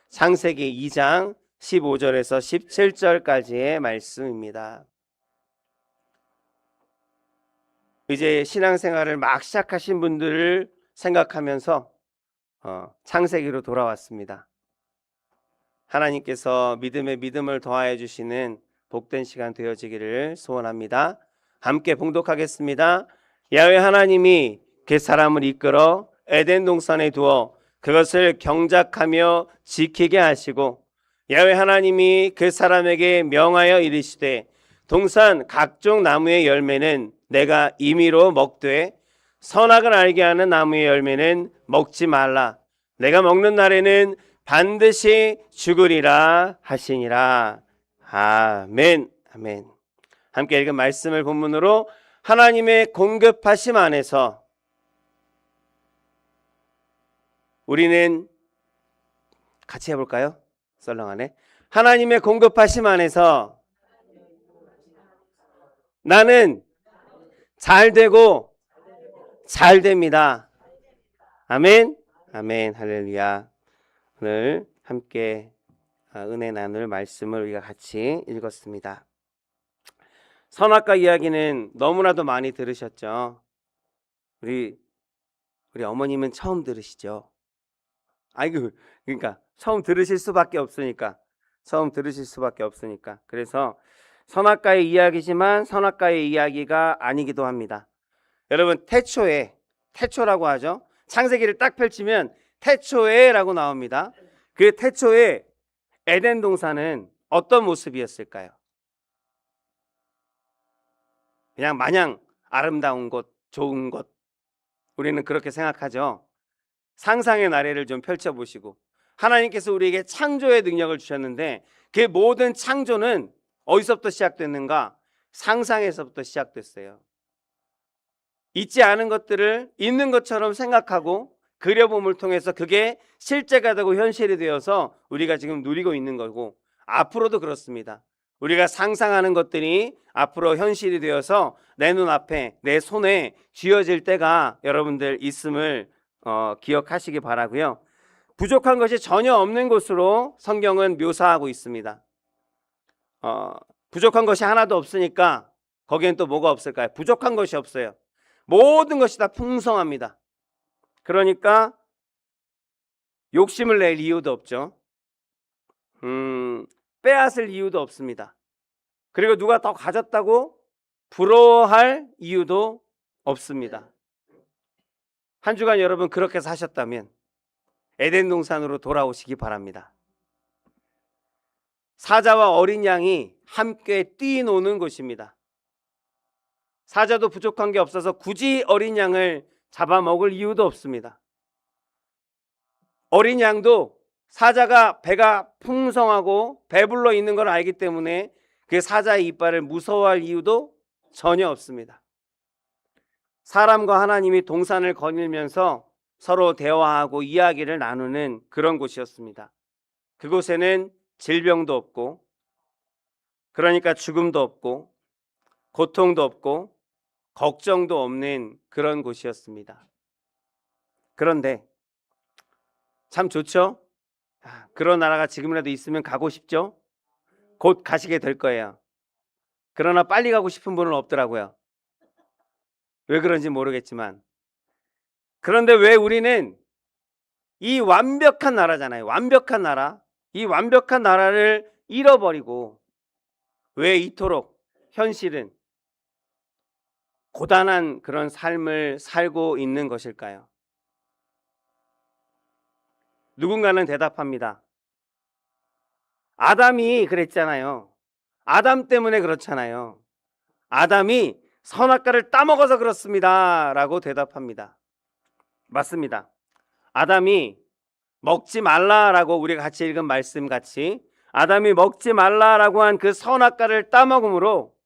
창세기 2장 15절에서 17절까지의 말씀입니다. 이제 신앙생활을 막 시작하신 분들을 생각하면서 창세기로 돌아왔습니다. 하나님께서 믿음에 믿음을 더하여 주시는 복된 시간 되어지기를 소원합니다. 함께 봉독하겠습니다. 야훼 하나님이 그 사람을 이끌어 에덴 동산에 두어 그것을 경작하며 지키게 하시고, 야훼 하나님이 그 사람에게 명하여 이르시되 동산 각종 나무의 열매는 내가 임의로 먹되 선악을 알게 하는 나무의 열매는 먹지 말라. 내가 먹는 날에는 반드시 죽으리라 하시니라. 아멘. 아멘. 함께 읽은 말씀을 본문으로 하나님의 공급하심 안에서 우리는 같이 해볼까요? 썰렁하네. 하나님의 공급하심 안에서 나는 잘 되고 잘 됩니다. 아멘. 아멘. 할렐루야. 오늘 함께 은혜 나눌 말씀을 우리가 같이 읽었습니다. 선악과 이야기는 너무나도 많이 들으셨죠? 우리 어머님은 처음 들으시죠? 아이고, 그러니까 처음 들으실 수밖에 없으니까. 그래서 선악과의 이야기지만 선악과의 이야기가 아니기도 합니다. 여러분, 태초라고 하죠. 창세기를 딱 펼치면 태초에라고 나옵니다. 그 태초에 에덴 동산은 어떤 모습이었을까요? 그냥 마냥 아름다운 곳, 좋은 곳, 우리는 그렇게 생각하죠. 상상의 나래를 좀 펼쳐보시고, 하나님께서 우리에게 창조의 능력을 주셨는데 그 모든 창조는 어디서부터 시작됐는가? 상상에서부터 시작됐어요. 있지 않은 것들을 있는 것처럼 생각하고 그려봄을 통해서 그게 실제가 되고 현실이 되어서 우리가 지금 누리고 있는 거고, 앞으로도 그렇습니다. 우리가 상상하는 것들이 앞으로 현실이 되어서 내 눈앞에, 내 손에 쥐어질 때가 여러분들 있음을 기억하시기 바라고요. 부족한 것이 전혀 없는 곳으로 성경은 묘사하고 있습니다. 부족한 것이 하나도 없으니까 거기엔 또 뭐가 없을까요? 부족한 것이 없어요. 모든 것이 다 풍성합니다. 그러니까 욕심을 낼 이유도 없죠. 빼앗을 이유도 없습니다. 그리고 누가 더 가졌다고 부러워할 이유도 없습니다. 한 주간 여러분 그렇게 사셨다면 에덴 동산으로 돌아오시기 바랍니다. 사자와 어린 양이 함께 뛰노는 곳입니다. 사자도 부족한 게 없어서 굳이 어린 양을 잡아먹을 이유도 없습니다. 어린 양도 사자가 배가 풍성하고 배불러 있는 걸 알기 때문에 그 사자의 이빨을 무서워할 이유도 전혀 없습니다. 사람과 하나님이 동산을 거닐면서 서로 대화하고 이야기를 나누는 그런 곳이었습니다. 그곳에는 질병도 없고, 그러니까 죽음도 없고, 고통도 없고, 걱정도 없는 그런 곳이었습니다. 그런데 참 좋죠? 그런 나라가 지금이라도 있으면 가고 싶죠? 곧 가시게 될 거예요. 그러나 빨리 가고 싶은 분은 없더라고요. 왜 그런지 모르겠지만. 그런데 왜 우리는 이 완벽한 나라잖아요. 완벽한 나라. 이 완벽한 나라를 잃어버리고 왜 이토록 현실은 고단한 그런 삶을 살고 있는 것일까요? 누군가는 대답합니다. 아담이 그랬잖아요. 아담 때문에 그렇잖아요. 아담이 선악과를 따먹어서 그렇습니다 라고 대답합니다. 맞습니다. 아담이 먹지 말라라고 우리가 같이 읽은 말씀 같이 아담이 먹지 말라라고 한 그 선악과를 따먹음으로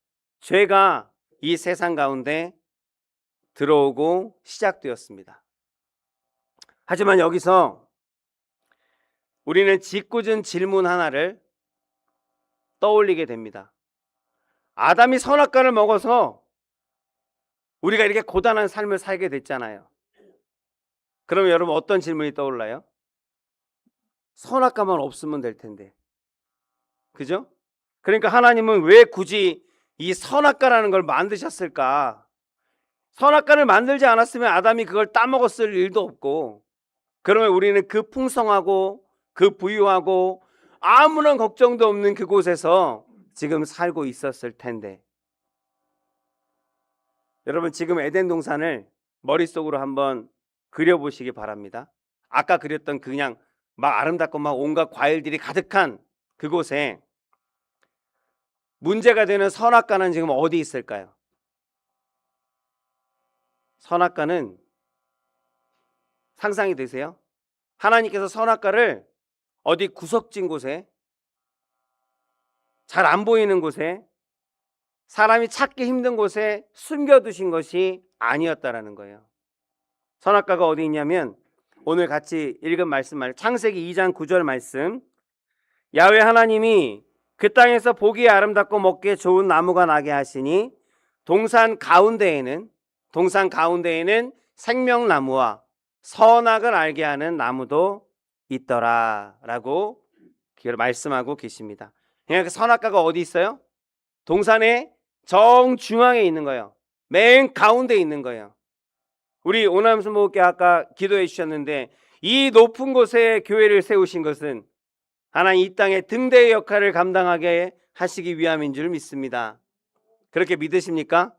죄가 이 세상 가운데 들어오고 시작되었습니다. 하지만 여기서 우리는 짓궂은 질문 하나를 떠올리게 됩니다. 아담이 선악과를 먹어서 우리가 이렇게 고단한 삶을 살게 됐잖아요. 그러면 여러분 어떤 질문이 떠올라요? 선악과만 없으면 될 텐데. 그죠? 그러니까 하나님은 왜 굳이 이 선악과라는 걸 만드셨을까? 선악과를 만들지 않았으면 아담이 그걸 따먹었을 일도 없고, 그러면 우리는 그 풍성하고 그 부유하고 아무런 걱정도 없는 그곳에서 지금 살고 있었을 텐데. 여러분, 지금 에덴 동산을 머릿속으로 한번 그려보시기 바랍니다. 아까 그렸던 그냥 막 아름답고 막 온갖 과일들이 가득한 그곳에 문제가 되는 선악과는 지금 어디 있을까요? 선악과는 상상이 되세요? 하나님께서 선악과를 어디 구석진 곳에, 잘 안 보이는 곳에, 사람이 찾기 힘든 곳에 숨겨두신 것이 아니었다라는 거예요. 선악과가 어디 있냐면 오늘 같이 읽은 말씀, 창세기 2장 9절 말씀, 야훼 하나님이 그 땅에서 보기에 아름답고 먹기에 좋은 나무가 나게 하시니 동산 가운데에는 생명나무와 선악을 알게 하는 나무도 있더라 라고 말씀하고 계십니다. 그러니까 선악과가 어디 있어요? 동산의 정중앙에 있는 거예요. 맨 가운데 있는 거예요. 우리 오남순 목사님께 아까 기도해 주셨는데, 이 높은 곳에 교회를 세우신 것은 하나님 이 땅의 등대의 역할을 감당하게 하시기 위함인 줄 믿습니다. 그렇게 믿으십니까?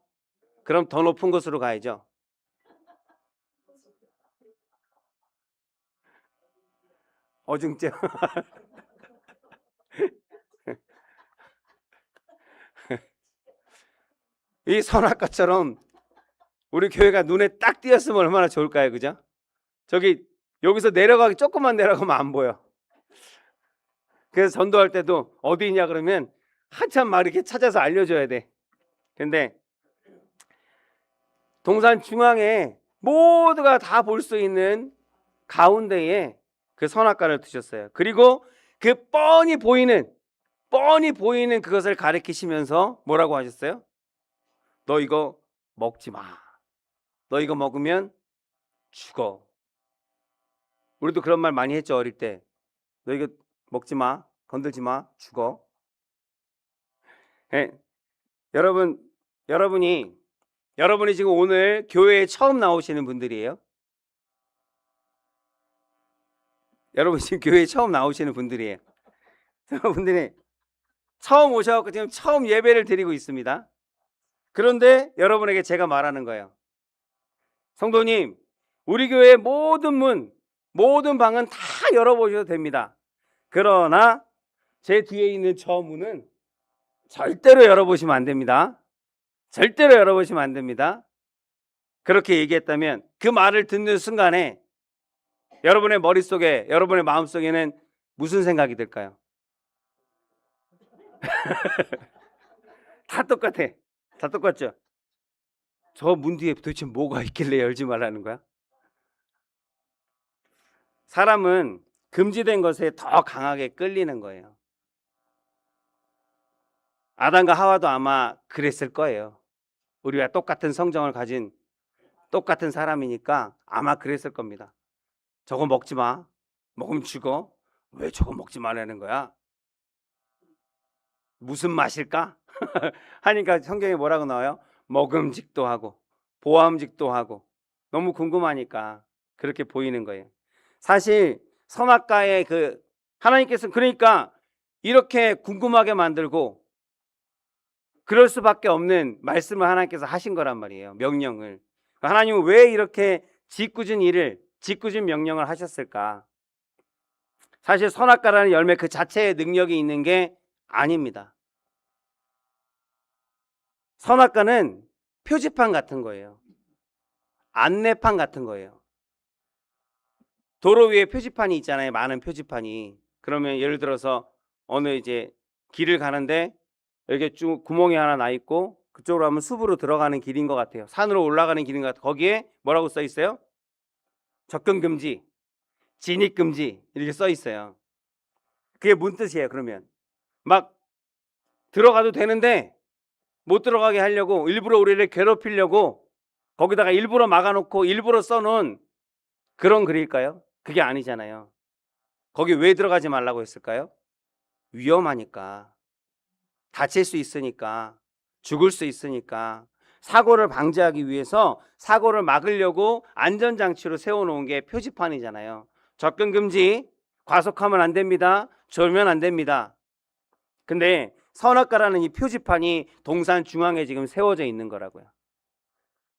그럼 더 높은 곳으로 가야죠. 어중째. 이 선악과처럼 우리 교회가 눈에 딱 띄었으면 얼마나 좋을까요? 그죠? 저기 여기서 내려가기 조금만 내려가면 안 보여. 그래서 전도할 때도 어디 있냐 그러면 한참 막 이렇게 찾아서 알려줘야 돼. 근데 동산 중앙에 모두가 다 볼 수 있는 가운데에 그 선악과를 두셨어요. 그리고 그 뻔히 보이는 그것을 가리키시면서 뭐라고 하셨어요? 너 이거 먹지 마. 너 이거 먹으면 죽어. 우리도 그런 말 많이 했죠, 어릴 때. 너 이거 먹지 마. 건들지 마. 죽어. 네. 여러분이 지금 오늘 교회에 처음 나오시는 분들이에요. 여러분 지금 교회에 처음 나오시는 분들이에요. 여러분들이 처음 오셔서 지금 처음 예배를 드리고 있습니다. 그런데 여러분에게 제가 말하는 거예요. 성도님, 우리 교회의 모든 방은 다 열어보셔도 됩니다. 그러나 제 뒤에 있는 저 문은 절대로 열어보시면 안 됩니다. 절대로 열어보시면 안 됩니다. 그렇게 얘기했다면 그 말을 듣는 순간에 여러분의 머릿속에, 여러분의 마음속에는 무슨 생각이 들까요? 다 똑같아. 다 똑같죠? 저 문 뒤에 도대체 뭐가 있길래 열지 말라는 거야? 사람은 금지된 것에 더 강하게 끌리는 거예요. 아담과 하와도 아마 그랬을 거예요. 우리와 똑같은 성정을 가진 똑같은 사람이니까 아마 그랬을 겁니다. 저거 먹지 마. 먹으면 죽어. 왜 저거 먹지 말라는 거야? 무슨 맛일까? 하니까 성경에 뭐라고 나와요? 먹음직도 하고 보암직도 하고. 너무 궁금하니까 그렇게 보이는 거예요. 사실 선악과의 하나님께서 그러니까 이렇게 궁금하게 만들고 그럴 수밖에 없는 말씀을 하나님께서 하신 거란 말이에요. 명령을. 하나님은 왜 이렇게 짓궂은 명령을 하셨을까? 사실 선악과라는 열매 그 자체에 능력이 있는 게 아닙니다. 선악과는 표지판 같은 거예요. 안내판 같은 거예요. 도로 위에 표지판이 있잖아요. 많은 표지판이. 그러면 예를 들어서 어느 이제 길을 가는데 여기 쭉 구멍이 하나 나 있고 그쪽으로 하면 숲으로 들어가는 길인 것 같아요. 산으로 올라가는 길인 것 같아요. 거기에 뭐라고 써 있어요? 접근 금지, 진입 금지 이렇게 써 있어요. 그게 뭔 뜻이에요? 그러면 막 들어가도 되는데 못 들어가게 하려고 일부러 우리를 괴롭히려고 거기다가 일부러 막아놓고 일부러 써놓은 그런 글일까요? 그게 아니잖아요. 거기 왜 들어가지 말라고 했을까요? 위험하니까. 다칠 수 있으니까. 죽을 수 있으니까. 사고를 방지하기 위해서 사고를 막으려고 안전장치로 세워놓은 게 표지판이잖아요. 접근 금지, 과속하면 안 됩니다. 졸면 안 됩니다. 근데 선악과라는 이 표지판이 동산 중앙에 지금 세워져 있는 거라고요.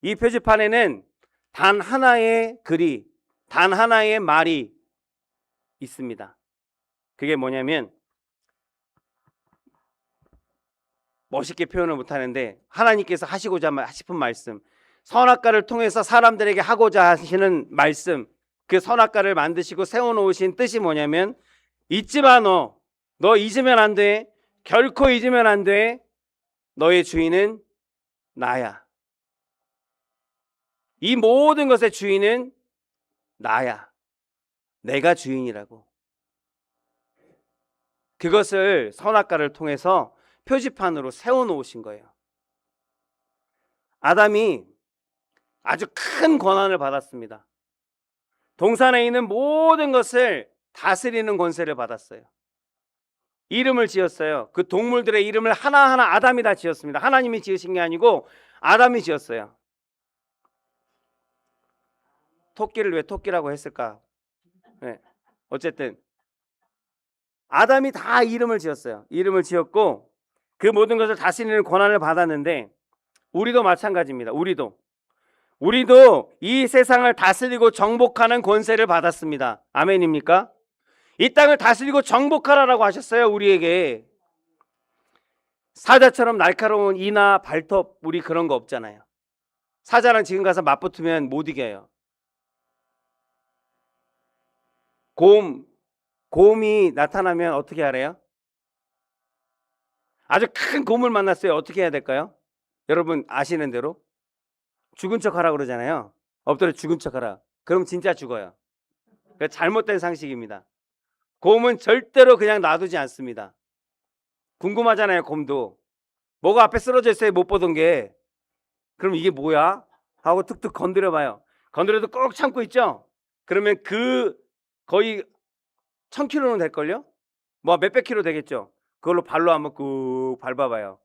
이 표지판에는 단 하나의 글이, 단 하나의 말이 있습니다. 그게 뭐냐면, 멋있게 표현을 못하는데 하나님께서 하시고자 싶은 말씀, 선악과를 통해서 사람들에게 하고자 하시는 말씀, 그 선악과를 만드시고 세워놓으신 뜻이 뭐냐면, 잊지 마. 너 잊으면 안 돼. 결코 잊으면 안 돼. 너의 주인은 나야. 이 모든 것의 주인은 나야. 내가 주인이라고. 그것을 선악과를 통해서 표지판으로 세워놓으신 거예요. 아담이 아주 큰 권한을 받았습니다. 동산에 있는 모든 것을 다스리는 권세를 받았어요. 이름을 지었어요. 그 동물들의 이름을 하나하나 아담이 다 지었습니다. 하나님이 지으신 게 아니고 아담이 지었어요. 토끼를 왜 토끼라고 했을까? 네. 어쨌든 아담이 다 이름을 지었어요. 이름을 지었고 그 모든 것을 다스리는 권한을 받았는데, 우리도 마찬가지입니다. 우리도 이 세상을 다스리고 정복하는 권세를 받았습니다. 아멘입니까? 이 땅을 다스리고 정복하라라고 하셨어요. 우리에게. 사자처럼 날카로운 이나 발톱, 우리 그런 거 없잖아요. 사자랑 지금 가서 맞붙으면 못 이겨요. 곰이 나타나면 어떻게 하래요? 아주 큰 곰을 만났어요. 어떻게 해야 될까요? 여러분 아시는 대로 죽은 척 하라 그러잖아요. 엎드려 죽은 척 하라. 그럼 진짜 죽어요. 잘못된 상식입니다. 곰은 절대로 그냥 놔두지 않습니다. 궁금하잖아요. 곰도 뭐가 앞에 쓰러져 있어요. 못 보던 게. 그럼 이게 뭐야? 하고 툭툭 건드려 봐요. 건드려도 꼭 참고 있죠. 그러면 그 거의 1000kg는 될걸요? 뭐 몇백 킬로 되겠죠. 그걸로 발로 한번 꾹 밟아봐요.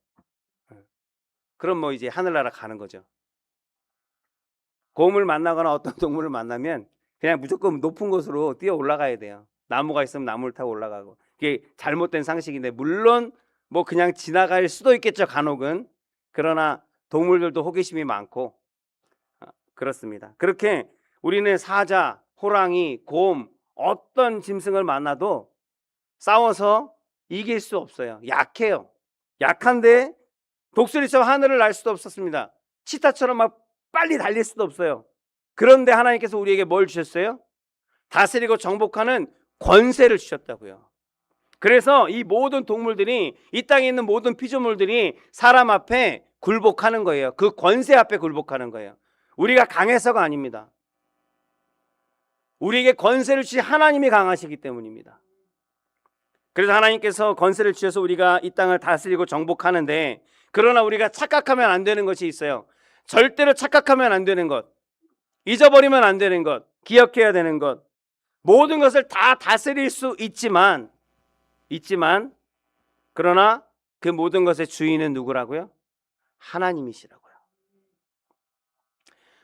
그럼 뭐 이제 하늘나라 가는 거죠. 곰을 만나거나 어떤 동물을 만나면 그냥 무조건 높은 곳으로 뛰어 올라가야 돼요. 나무가 있으면 나무를 타고 올라가고. 이게 잘못된 상식인데, 물론 뭐 그냥 지나갈 수도 있겠죠, 간혹은. 그러나 동물들도 호기심이 많고 그렇습니다. 그렇게 우리는 사자, 호랑이, 곰, 어떤 짐승을 만나도 싸워서 이길 수 없어요. 약해요. 약한데 독수리처럼 하늘을 날 수도 없었습니다. 치타처럼 막 빨리 달릴 수도 없어요. 그런데 하나님께서 우리에게 뭘 주셨어요? 다스리고 정복하는 권세를 주셨다고요. 그래서 이 모든 동물들이, 이 땅에 있는 모든 피조물들이 사람 앞에 굴복하는 거예요. 그 권세 앞에 굴복하는 거예요. 우리가 강해서가 아닙니다. 우리에게 권세를 주신 하나님이 강하시기 때문입니다. 그래서 하나님께서 권세를 주셔서 우리가 이 땅을 다스리고 정복하는데, 그러나 우리가 착각하면 안 되는 것이 있어요. 절대로 착각하면 안 되는 것, 잊어버리면 안 되는 것, 기억해야 되는 것. 모든 것을 다 다스릴 수 있지만 그러나 그 모든 것의 주인은 누구라고요? 하나님이시라고요.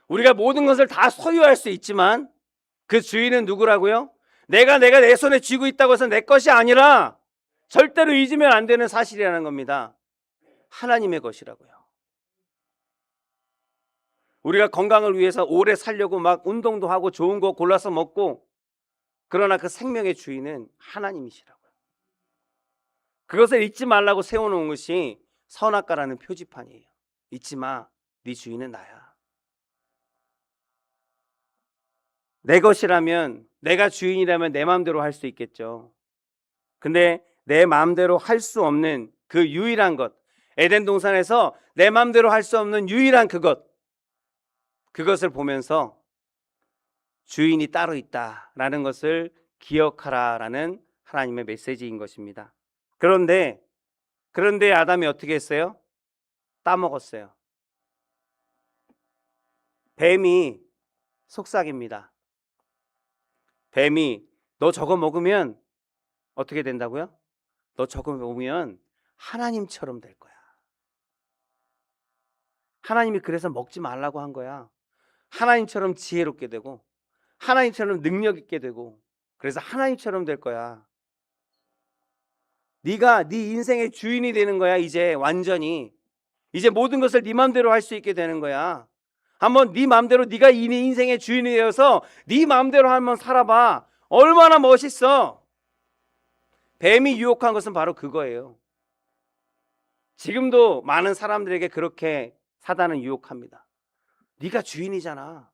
우리가 모든 것을 다 소유할 수 있지만 그 주인은 누구라고요? 내가 내 손에 쥐고 있다고 해서 내 것이 아니라, 절대로 잊으면 안 되는 사실이라는 겁니다. 하나님의 것이라고요. 우리가 건강을 위해서 오래 살려고 막 운동도 하고 좋은 거 골라서 먹고, 그러나 그 생명의 주인은 하나님이시라고요. 그것을 잊지 말라고 세워놓은 것이 선악과라는 표지판이에요. 잊지 마, 네 주인은 나야. 내 것이라면, 내가 주인이라면 내 마음대로 할 수 있겠죠. 근데 내 마음대로 할 수 없는 그 유일한 것, 에덴 동산에서 내 마음대로 할 수 없는 유일한 그것을 보면서 주인이 따로 있다라는 것을 기억하라라는 하나님의 메시지인 것입니다. 그런데 아담이 어떻게 했어요? 따먹었어요. 뱀이 속삭입니다. 뱀이 너 저거 먹으면 어떻게 된다고요? 너 저거 먹으면 하나님처럼 될 거야. 하나님이 그래서 먹지 말라고 한 거야. 하나님처럼 지혜롭게 되고 하나님처럼 능력 있게 되고 그래서 하나님처럼 될 거야. 네가 네 인생의 주인이 되는 거야. 이제 완전히 이제 모든 것을 네 마음대로 할 수 있게 되는 거야. 한번 네 마음대로 네가 이 인생의 주인이 되어서 네 마음대로 한번 살아봐. 얼마나 멋있어. 뱀이 유혹한 것은 바로 그거예요. 지금도 많은 사람들에게 그렇게 사단은 유혹합니다. 네가 주인이잖아.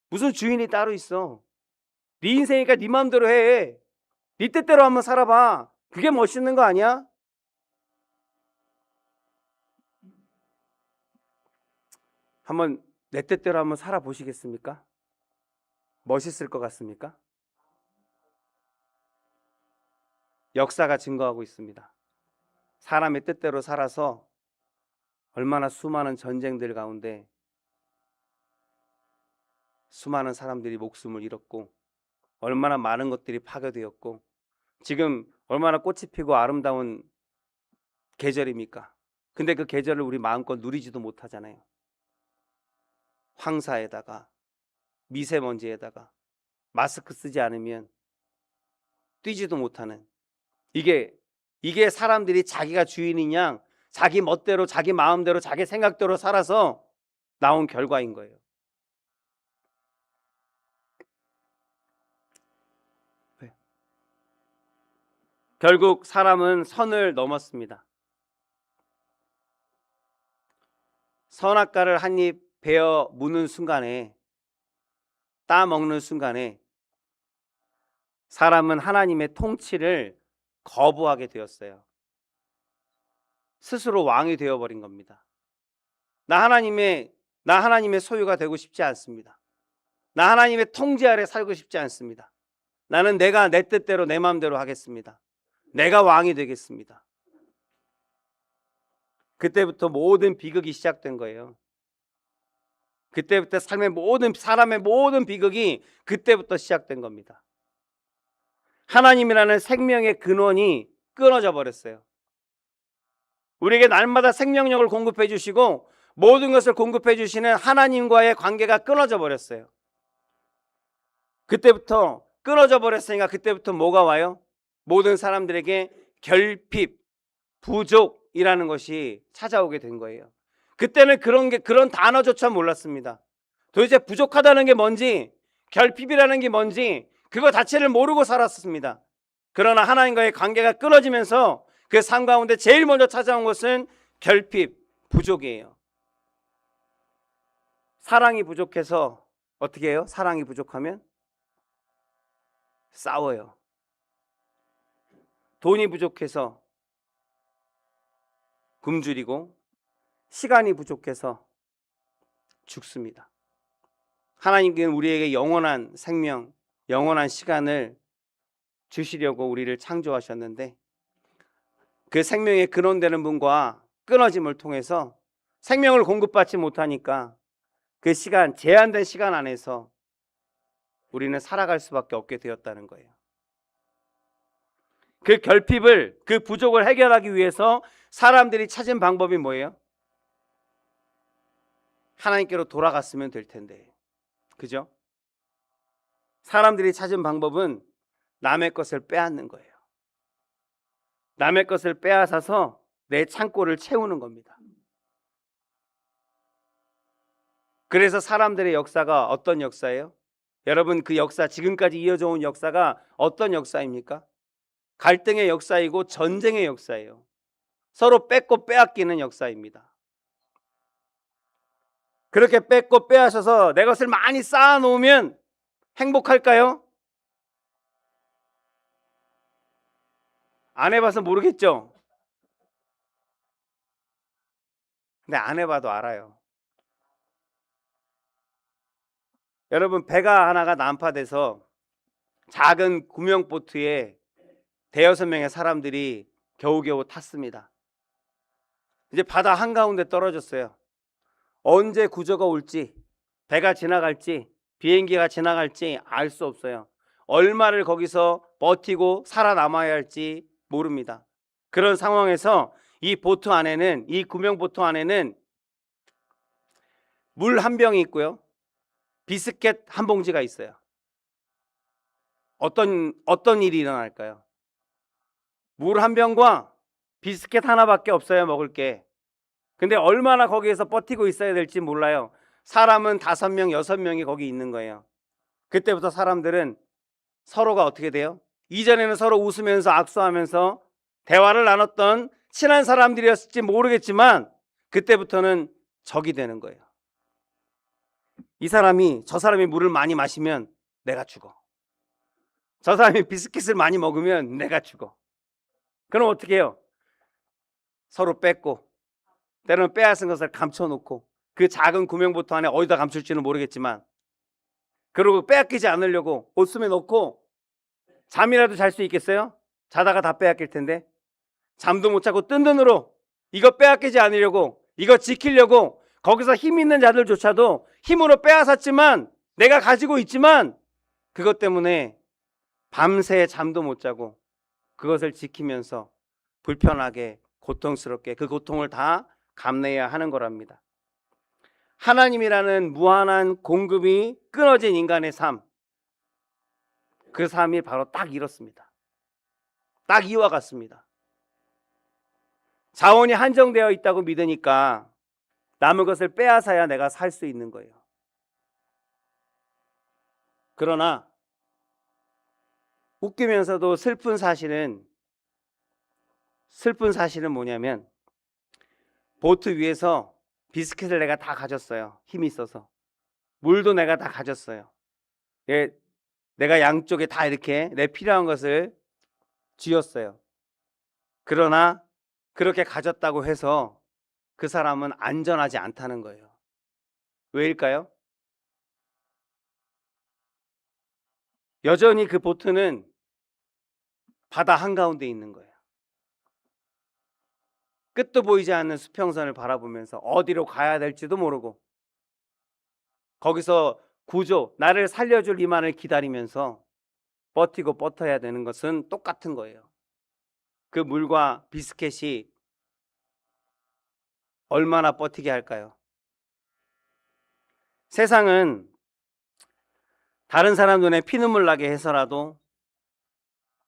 무슨 주인이 따로 있어. 네 인생이니까 네 마음대로 해. 네 뜻대로 한번 살아봐. 그게 멋있는 거 아니야? 한번 내 뜻대로 한번 살아보시겠습니까? 멋있을 것 같습니까? 역사가 증거하고 있습니다. 사람의 뜻대로 살아서 얼마나 수많은 전쟁들 가운데 수많은 사람들이 목숨을 잃었고 얼마나 많은 것들이 파괴되었고 지금 얼마나 꽃이 피고 아름다운 계절입니까? 근데 그 계절을 우리 마음껏 누리지도 못하잖아요. 황사에다가 미세먼지에다가 마스크 쓰지 않으면 뛰지도 못하는 이게 사람들이 자기가 주인이냐 자기 멋대로 자기 마음대로 자기 생각대로 살아서 나온 결과인 거예요. 결국 사람은 선을 넘었습니다. 선악과를 한 입 베어 무는 순간에 따먹는 순간에 사람은 하나님의 통치를 거부하게 되었어요. 스스로 왕이 되어버린 겁니다. 나 하나님의 소유가 되고 싶지 않습니다. 나 하나님의 통제 아래 살고 싶지 않습니다. 나는 내가 내 뜻대로 내 마음대로 하겠습니다. 내가 왕이 되겠습니다. 그때부터 모든 비극이 시작된 거예요. 그때부터 사람의 모든 비극이 그때부터 시작된 겁니다. 하나님이라는 생명의 근원이 끊어져 버렸어요. 우리에게 날마다 생명력을 공급해 주시고 모든 것을 공급해 주시는 하나님과의 관계가 끊어져 버렸어요. 그때부터 끊어져 버렸으니까 그때부터 뭐가 와요? 모든 사람들에게 결핍, 부족이라는 것이 찾아오게 된 거예요. 그때는 그런 단어조차 몰랐습니다. 도대체 부족하다는 게 뭔지, 결핍이라는 게 뭔지 그거 자체를 모르고 살았습니다. 그러나 하나님과의 관계가 끊어지면서 그 삶 가운데 제일 먼저 찾아온 것은 결핍, 부족이에요. 사랑이 부족해서 어떻게 해요? 사랑이 부족하면 싸워요. 돈이 부족해서 굶주리고 시간이 부족해서 죽습니다. 하나님께는 우리에게 영원한 생명, 영원한 시간을 주시려고 우리를 창조하셨는데 그 생명의 근원되는 분과 끊어짐을 통해서 생명을 공급받지 못하니까 그 시간, 제한된 시간 안에서 우리는 살아갈 수밖에 없게 되었다는 거예요. 그 결핍을, 그 부족을 해결하기 위해서 사람들이 찾은 방법이 뭐예요? 하나님께로 돌아갔으면 될 텐데, 그죠? 사람들이 찾은 방법은 남의 것을 빼앗는 거예요. 남의 것을 빼앗아서 내 창고를 채우는 겁니다. 그래서 사람들의 역사가 어떤 역사예요? 여러분, 그 역사, 지금까지 이어져 온 역사가 어떤 역사입니까? 갈등의 역사이고 전쟁의 역사예요. 서로 뺏고 빼앗기는 역사입니다. 그렇게 뺏고 빼앗아서 내 것을 많이 쌓아놓으면 행복할까요? 안 해봐서 모르겠죠? 근데 안 해봐도 알아요. 여러분, 배가 하나가 난파돼서 작은 구명보트에 대여섯 명의 사람들이 겨우겨우 탔습니다. 이제 바다 한가운데 떨어졌어요. 언제 구조가 올지, 배가 지나갈지, 비행기가 지나갈지 알 수 없어요. 얼마를 거기서 버티고 살아남아야 할지 모릅니다. 그런 상황에서 이 보트 안에는, 이 구명 보트 안에는 물 한 병이 있고요, 비스켓 한 봉지가 있어요. 어떤 일이 일어날까요? 물 한 병과 비스켓 하나밖에 없어요, 먹을 게. 근데 얼마나 거기에서 버티고 있어야 될지 몰라요. 사람은 5명, 6명이 거기 있는 거예요. 그때부터 사람들은 서로가 어떻게 돼요? 이전에는 서로 웃으면서 악수하면서 대화를 나눴던 친한 사람들이었을지 모르겠지만 그때부터는 적이 되는 거예요. 저 사람이 물을 많이 마시면 내가 죽어. 저 사람이 비스킷을 많이 먹으면 내가 죽어. 그럼 어떻게 해요? 서로 뺏고, 때로는 빼앗은 것을 감춰놓고, 그 작은 구명보트 안에 어디다 감출지는 모르겠지만, 그리고 빼앗기지 않으려고 옷숨에 넣고 잠이라도 잘 수 있겠어요? 자다가 다 빼앗길 텐데. 잠도 못 자고 뜬 눈으로 이거 빼앗기지 않으려고, 이거 지키려고 거기서 힘 있는 자들조차도 힘으로 빼앗았지만, 내가 가지고 있지만 그것 때문에 밤새 잠도 못 자고 그것을 지키면서 불편하게, 고통스럽게 그 고통을 다 감내해야 하는 거랍니다. 하나님이라는 무한한 공급이 끊어진 인간의 삶, 그 삶이 바로 딱 이렇습니다. 딱 이와 같습니다. 자원이 한정되어 있다고 믿으니까 남의 것을 빼앗아야 내가 살 수 있는 거예요. 그러나 웃기면서도 슬픈 사실은 뭐냐면, 보트 위에서 비스킷을 내가 다 가졌어요. 힘이 있어서. 물도 내가 다 가졌어요. 내가 양쪽에 다 이렇게 내 필요한 것을 쥐었어요. 그러나 그렇게 가졌다고 해서 그 사람은 안전하지 않다는 거예요. 왜일까요? 여전히 그 보트는 바다 한가운데 있는 거예요. 끝도 보이지 않는 수평선을 바라보면서 어디로 가야 될지도 모르고, 거기서 나를 살려줄 이만을 기다리면서 버티고 버텨야 되는 것은 똑같은 거예요. 그 물과 비스켓이 얼마나 버티게 할까요? 세상은 다른 사람 눈에 피눈물 나게 해서라도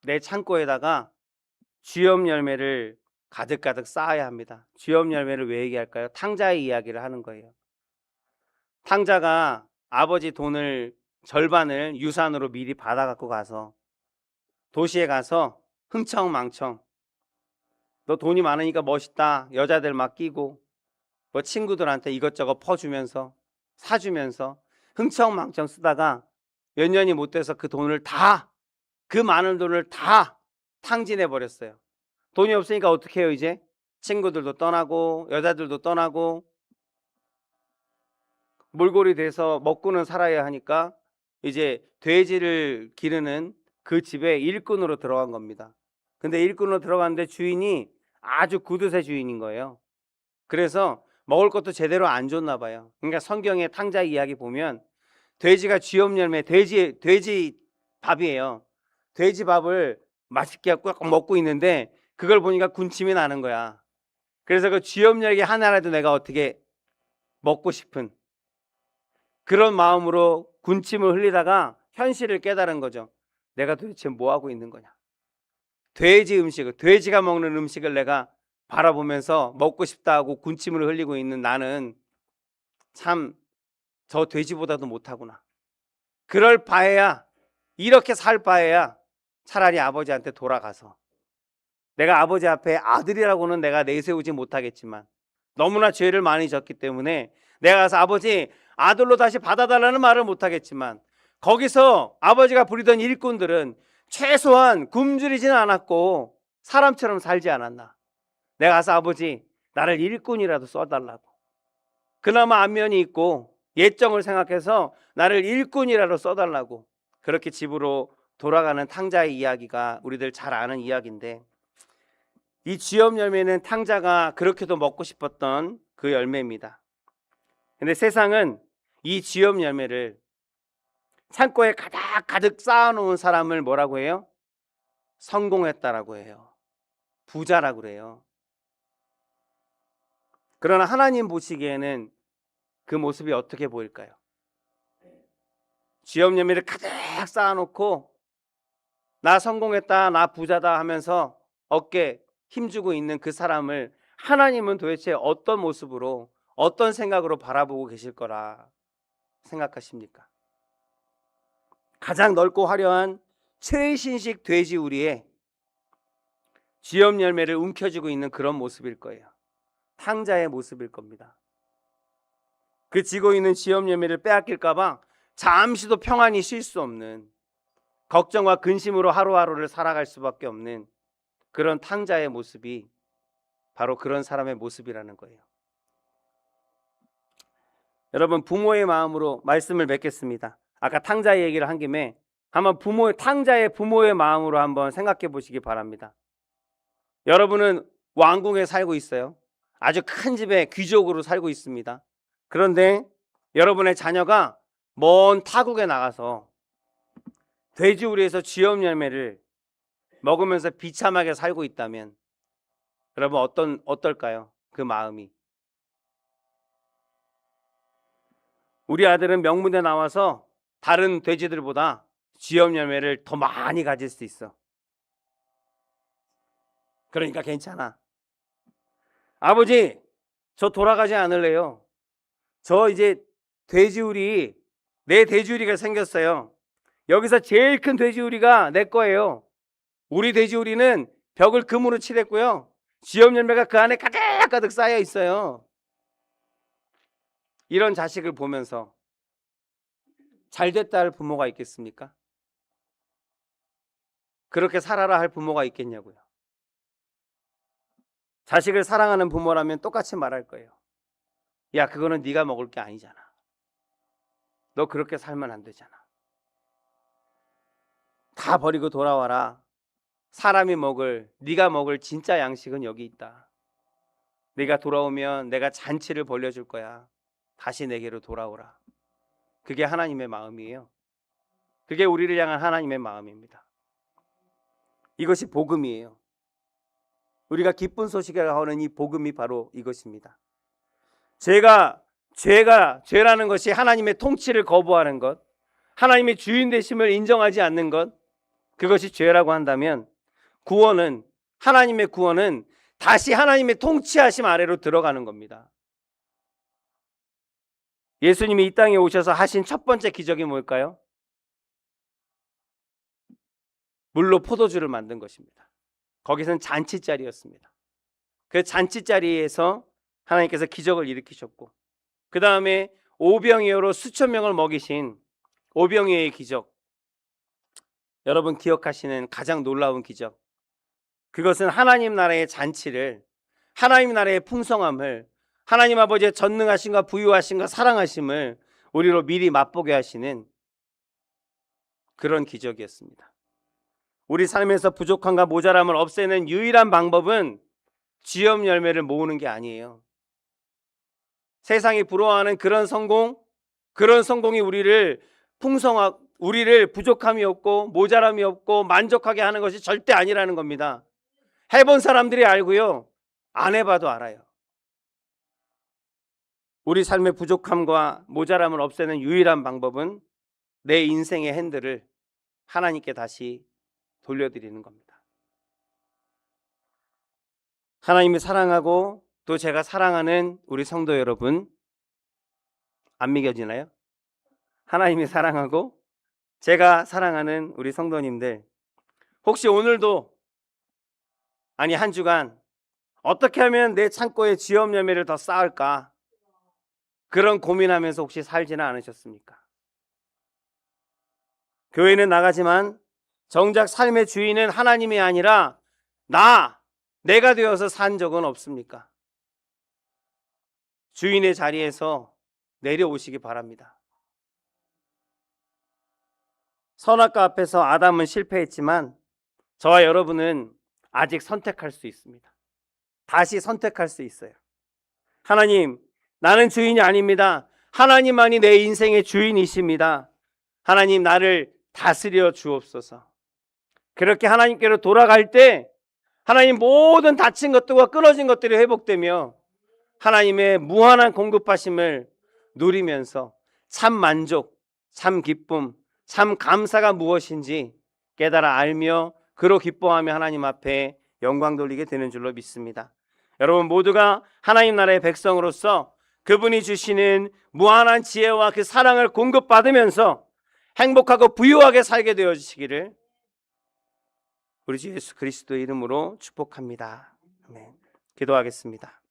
내 창고에다가 쥐엄 열매를 가득가득 쌓아야 합니다. 쥐엄 열매를 왜 얘기할까요? 탕자의 이야기를 하는 거예요. 탕자가 아버지 돈을 절반을 유산으로 미리 받아 갖고 가서 도시에 가서 흥청망청, 너 돈이 많으니까 멋있다, 여자들 막 끼고 뭐 친구들한테 이것저것 퍼주면서 사주면서 흥청망청 쓰다가 몇 년이 못 돼서 그 많은 돈을 다 탕진해 버렸어요. 돈이 없으니까 어떻게 해요? 이제 친구들도 떠나고 여자들도 떠나고 몰골이 돼서 먹고는 살아야 하니까 이제 돼지를 기르는 그 집에 일꾼으로 들어간 겁니다. 근데 일꾼으로 들어갔는데 주인이 아주 구두쇠 주인인 거예요. 그래서 먹을 것도 제대로 안 줬나 봐요. 그러니까 성경의 탕자 이야기 보면 돼지가 쥐엄 열매, 돼지 밥이에요. 돼지 밥을 맛있게 꽉 먹고 있는데 그걸 보니까 군침이 나는 거야. 그래서 그 쥐엄 열매 하나라도 내가 어떻게 먹고 싶은 그런 마음으로 군침을 흘리다가 현실을 깨달은 거죠. 내가 도대체 뭐 하고 있는 거냐? 돼지가 먹는 음식을 내가 바라보면서 먹고 싶다 하고 군침을 흘리고 있는 나는 참 저 돼지보다도 못하구나. 그럴 바에야, 이렇게 살 바에야 차라리 아버지한테 돌아가서, 내가 아버지 앞에 아들이라고는 내가 내세우지 못하겠지만 너무나 죄를 많이 졌기 때문에 내가 가서 아버지 아들로 다시 받아달라는 말을 못하겠지만, 거기서 아버지가 부리던 일꾼들은 최소한 굶주리지는 않았고 사람처럼 살지 않았나. 내가 가서 아버지 나를 일꾼이라도 써달라고, 그나마 안면이 있고 예정을 생각해서 나를 일꾼이라도 써달라고 그렇게 집으로 돌아가는 탕자의 이야기가 우리들 잘 아는 이야기인데, 이 쥐엄 열매는 탕자가 그렇게도 먹고 싶었던 그 열매입니다. 근데 세상은 이 쥐엄 열매를 창고에 가득 쌓아놓은 사람을 뭐라고 해요? 성공했다라고 해요. 부자라고 그래요. 그러나 하나님 보시기에는 그 모습이 어떻게 보일까요? 쥐업 열매를 가득 쌓아놓고 나 성공했다, 나 부자다 하면서 어깨에 힘주고 있는 그 사람을 하나님은 도대체 어떤 모습으로, 어떤 생각으로 바라보고 계실 거라 생각하십니까? 가장 넓고 화려한 최신식 돼지우리에 쥐업 열매를 움켜쥐고 있는 그런 모습일 거예요. 탕자의 모습일 겁니다. 그 쥐고 있는 쥐업 열매를 빼앗길까 봐 잠시도 평안히 쉴 수 없는, 걱정과 근심으로 하루하루를 살아갈 수밖에 없는 그런 탕자의 모습이 바로 그런 사람의 모습이라는 거예요. 여러분, 부모의 마음으로 말씀을 맺겠습니다. 아까 탕자 얘기를 한 김에 한번 탕자의 부모의 마음으로 한번 생각해 보시기 바랍니다. 여러분은 왕궁에 살고 있어요. 아주 큰 집에 귀족으로 살고 있습니다. 그런데 여러분의 자녀가 먼 타국에 나가서 돼지우리에서 쥐업 열매를 먹으면서 비참하게 살고 있다면 여러분 어떨까요? 그 마음이. 우리 아들은 명문대 나와서 다른 돼지들보다 쥐업 열매를 더 많이 가질 수 있어. 그러니까 괜찮아. 아버지, 저 돌아가지 않을래요. 저 이제 내 돼지우리가 생겼어요. 여기서 제일 큰 돼지우리가 내 거예요. 우리 돼지우리는 벽을 금으로 칠했고요. 쥐업 열매가 그 안에 가득 쌓여 있어요. 이런 자식을 보면서 잘됐다 할 부모가 있겠습니까? 그렇게 살아라 할 부모가 있겠냐고요. 자식을 사랑하는 부모라면 똑같이 말할 거예요. 야, 그거는 네가 먹을 게 아니잖아. 너 그렇게 살면 안 되잖아. 다 버리고 돌아와라. 네가 먹을 진짜 양식은 여기 있다. 네가 돌아오면 내가 잔치를 벌려줄 거야. 다시 내게로 돌아오라. 그게 하나님의 마음이에요. 그게 우리를 향한 하나님의 마음입니다. 이것이 복음이에요. 우리가 기쁜 소식이라고 하는 이 복음이 바로 이것입니다. 죄라는 것이 하나님의 통치를 거부하는 것, 하나님의 주인 되심을 인정하지 않는 것, 그것이 죄라고 한다면 하나님의 구원은 다시 하나님의 통치하심 아래로 들어가는 겁니다. 예수님이 이 땅에 오셔서 하신 첫 번째 기적이 뭘까요? 물로 포도주를 만든 것입니다. 거기서는 잔치자리였습니다. 그 잔치자리에서 하나님께서 기적을 일으키셨고, 그 다음에 오병이어로 수천 명을 먹이신 오병이어의 기적, 여러분 기억하시는 가장 놀라운 기적, 그것은 하나님 나라의 잔치를, 하나님 나라의 풍성함을, 하나님 아버지의 전능하심과 부유하심과 사랑하심을 우리로 미리 맛보게 하시는 그런 기적이었습니다. 우리 삶에서 부족함과 모자람을 없애는 유일한 방법은 쥐업 열매를 모으는 게 아니에요. 세상이 부러워하는 그런 성공이 우리를 부족함이 없고 모자람이 없고 만족하게 하는 것이 절대 아니라는 겁니다. 해본 사람들이 알고요, 안 해봐도 알아요. 우리 삶의 부족함과 모자람을 없애는 유일한 방법은 내 인생의 핸들을 하나님께 다시 돌려드리는 겁니다. 하나님이 사랑하고 또 제가 사랑하는 우리 성도 여러분, 안 믿겨지나요? 하나님이 사랑하고 제가 사랑하는 우리 성도님들, 혹시 오늘도, 아니 한 주간 어떻게 하면 내 창고에 쥐업 열매를 더 쌓을까, 그런 고민하면서 혹시 살지는 않으셨습니까? 교회는 나가지만 정작 삶의 주인은 하나님이 아니라 내가 되어서 산 적은 없습니까? 주인의 자리에서 내려오시기 바랍니다. 선악과 앞에서 아담은 실패했지만 저와 여러분은 아직 선택할 수 있습니다. 다시 선택할 수 있어요. 하나님, 나는 주인이 아닙니다. 하나님만이 내 인생의 주인이십니다. 하나님 나를 다스려 주옵소서. 그렇게 하나님께로 돌아갈 때 하나님 모든 다친 것들과 끊어진 것들이 회복되며 하나님의 무한한 공급하심을 누리면서 참 만족, 참 기쁨, 참 감사가 무엇인지 깨달아 알며 그로 기뻐하며 하나님 앞에 영광 돌리게 되는 줄로 믿습니다. 여러분 모두가 하나님 나라의 백성으로서 그분이 주시는 무한한 지혜와 그 사랑을 공급받으면서 행복하고 부유하게 살게 되어지시기를 우리 주 예수 그리스도의 이름으로 축복합니다. 아멘. 기도하겠습니다.